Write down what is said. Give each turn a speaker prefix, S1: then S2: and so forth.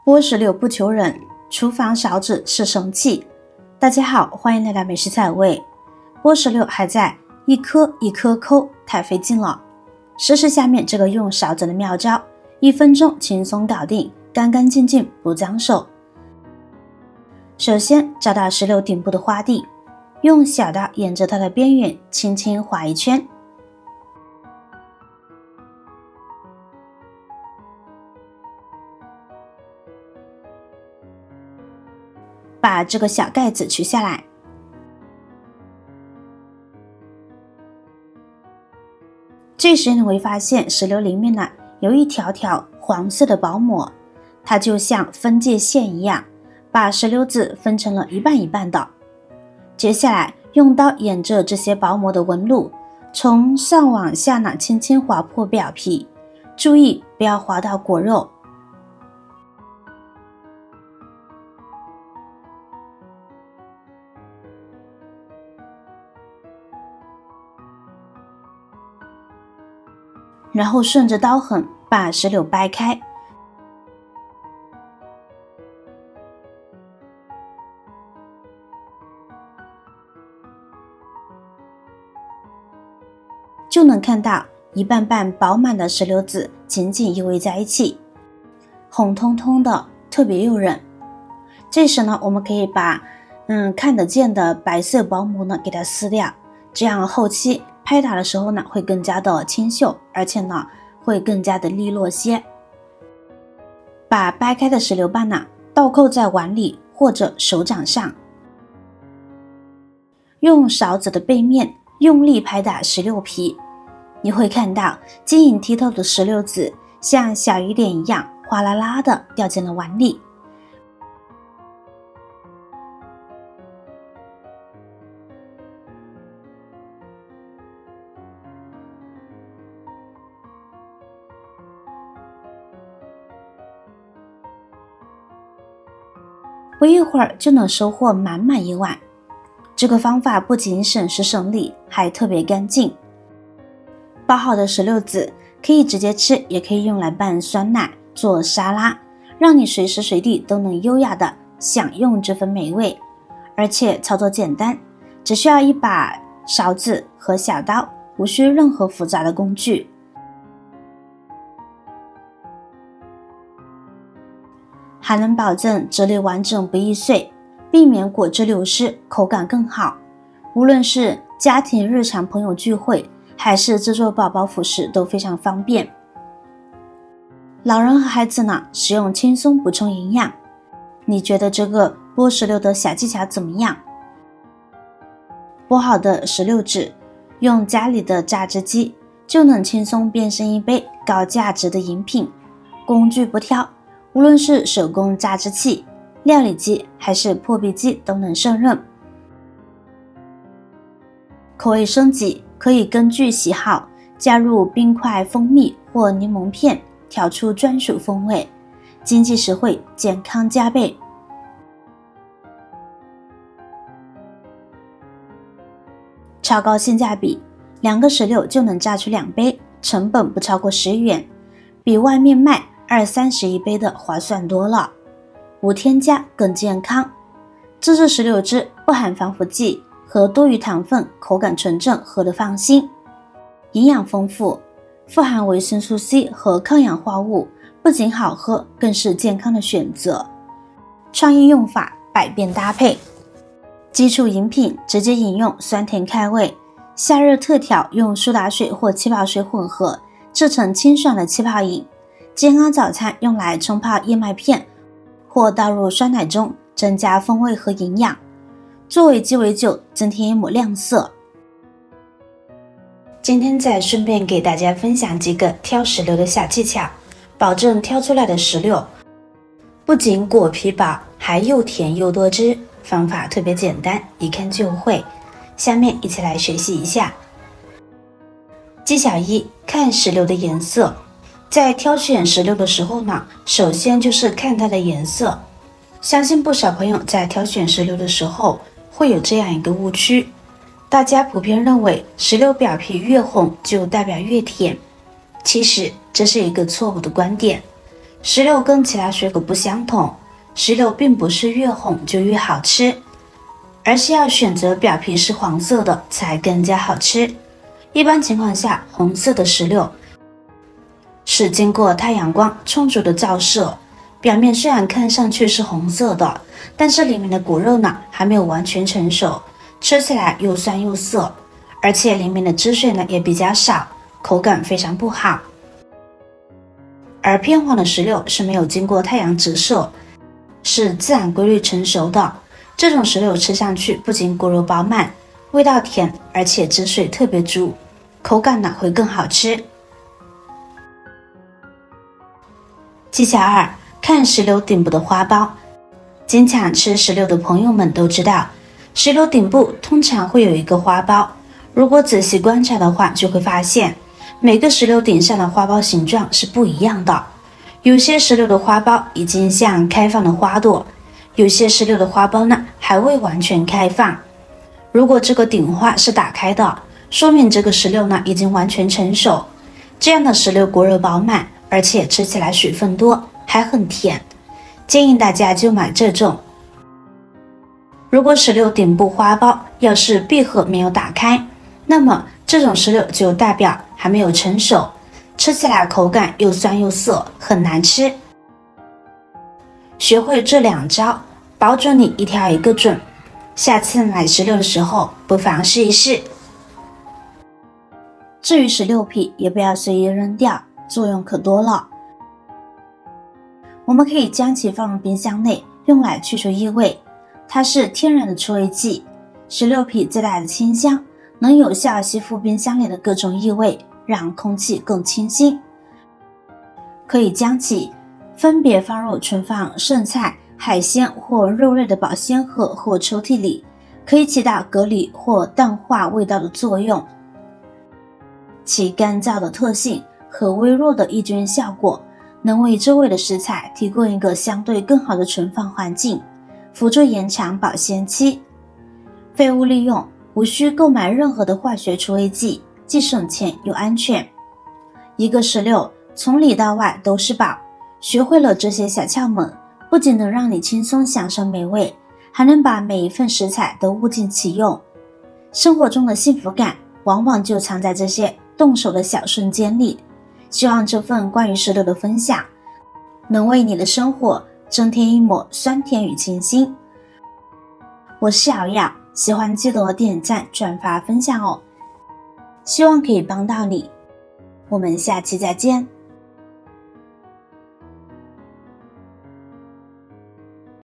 S1: 剥石榴不求人，厨房勺子是神器。大家好，欢迎来到美食采味。剥石榴还在一颗一颗抠，太费劲了。试试下面这个用勺子的妙招，1分钟轻松搞定，干干净净不脏手。首先找到石榴顶部的花蒂，用小刀沿着它的边缘轻轻划一圈。把这个小盖子取下来，这时你会发现石榴里面呢有一条条黄色的薄膜，它就像分界线一样，把石榴籽分成了一半一半的。接下来用刀沿着这些薄膜的纹路，从上往下呢轻轻划破表皮，注意不要划到果肉。然后顺着刀痕把石榴掰开，就能看到一瓣瓣饱满的石榴籽紧紧依偎在一起，红彤彤的，特别诱人。这时呢，我们可以把看得见的白色薄膜呢给它撕掉，这样后期拍打的时候呢会更加的清秀，而且呢会更加的利落些。把掰开的石榴瓣呢倒扣在碗里或者手掌上，用勺子的背面用力拍打石榴皮，你会看到晶莹剔透的石榴籽像小雨点一样哗啦啦的掉进了碗里。不一会儿就能收获满满一碗。这个方法不仅省时省力，还特别干净。包好的石榴籽可以直接吃，也可以用来拌酸奶做沙拉，让你随时随地都能优雅的享用这份美味。而且操作简单，只需要一把勺子和小刀，无需任何复杂的工具。还能保证质地完整不易碎，避免果汁流失，口感更好。无论是家庭日常朋友聚会，还是制作宝宝辅食都非常方便。老人和孩子呢，食用轻松补充营养。你觉得这个剥石榴的小技巧怎么样？剥好的石榴籽，用家里的榨汁机就能轻松变成一杯高价值的饮品。工具不挑，无论是手工榨汁器、料理机还是破壁机都能胜任。口味升级可以根据喜好加入冰块、蜂蜜或柠檬片，调出专属风味，经济实惠，健康加倍。超高性价比，2个石榴就能榨出2杯，成本不超过10元，比外面卖20-30一杯的划算多了，无添加更健康。自制石榴汁不含防腐剂和多余糖分，口感纯正，喝得放心。营养丰富，富含维生素 C 和抗氧化物，不仅好喝，更是健康的选择。创意用法，百变搭配。基础饮品直接饮用，酸甜开胃。夏日特调，用苏打水或气泡水混合，制成清爽的气泡饮。健康早餐用来冲泡燕麦片，或倒入酸奶中，增加风味和营养。作为鸡尾酒，增添一抹亮色。今天再顺便给大家分享几个挑石榴的小技巧，保证挑出来的石榴不仅果皮薄，还又甜又多汁。方法特别简单，一看就会。下面一起来学习一下。技巧1：看石榴的颜色。在挑选石榴的时候呢，首先就是看它的颜色。相信不少朋友在挑选石榴的时候会有这样一个误区，大家普遍认为石榴表皮越红就代表越甜，其实这是一个错误的观点。石榴跟其他水果不相同，石榴并不是越红就越好吃，而是要选择表皮是黄色的才更加好吃。一般情况下，红色的石榴是经过太阳光充足的照射，表面虽然看上去是红色的，但是里面的果肉呢还没有完全成熟，吃起来又酸又涩，而且里面的汁水呢也比较少，口感非常不好。而偏黄的石榴是没有经过太阳直射，是自然规律成熟的。这种石榴吃上去不仅果肉饱满，味道甜，而且汁水特别足，口感呢会更好吃。技巧2，看石榴顶部的花苞。经常吃石榴的朋友们都知道，石榴顶部通常会有一个花苞，如果仔细观察的话，就会发现每个石榴顶上的花苞形状是不一样的。有些石榴的花苞已经像开放的花朵，有些石榴的花苞呢还未完全开放。如果这个顶花是打开的，说明这个石榴呢已经完全成熟。这样的石榴果肉饱满，而且吃起来水分多，还很甜，建议大家就买这种。如果石榴顶部花苞要是闭合没有打开，那么这种石榴就代表还没有成熟，吃起来口感又酸又涩，很难吃。学会这2招，保准你一挑一个准。下次买石榴的时候，不妨试一试。至于石榴皮，也不要随意扔掉，作用可多了。我们可以将其放入冰箱内，用来去除异味，它是天然的除味剂。石榴皮自带的清香，能有效吸附冰箱里的各种异味，让空气更清新。可以将其分别放入存放剩菜、海鲜或肉类的保鲜盒或抽屉里，可以起到隔离或淡化味道的作用。其干燥的特性和微弱的抑菌效果，能为周围的食材提供一个相对更好的存放环境，辅助延长保鲜期。废物利用，无需购买任何的化学除味剂，既省钱又安全。一个石榴从里到外都是宝，学会了这些小窍门，不仅能让你轻松享受美味，还能把每一份食材都物尽其用。生活中的幸福感往往就藏在这些动手的小瞬间里。希望这份关于石榴的分享能为你的生活增添一抹酸甜与清新。我是小雅，喜欢记得点赞、转发、分享哦。希望可以帮到你，我们下期再见。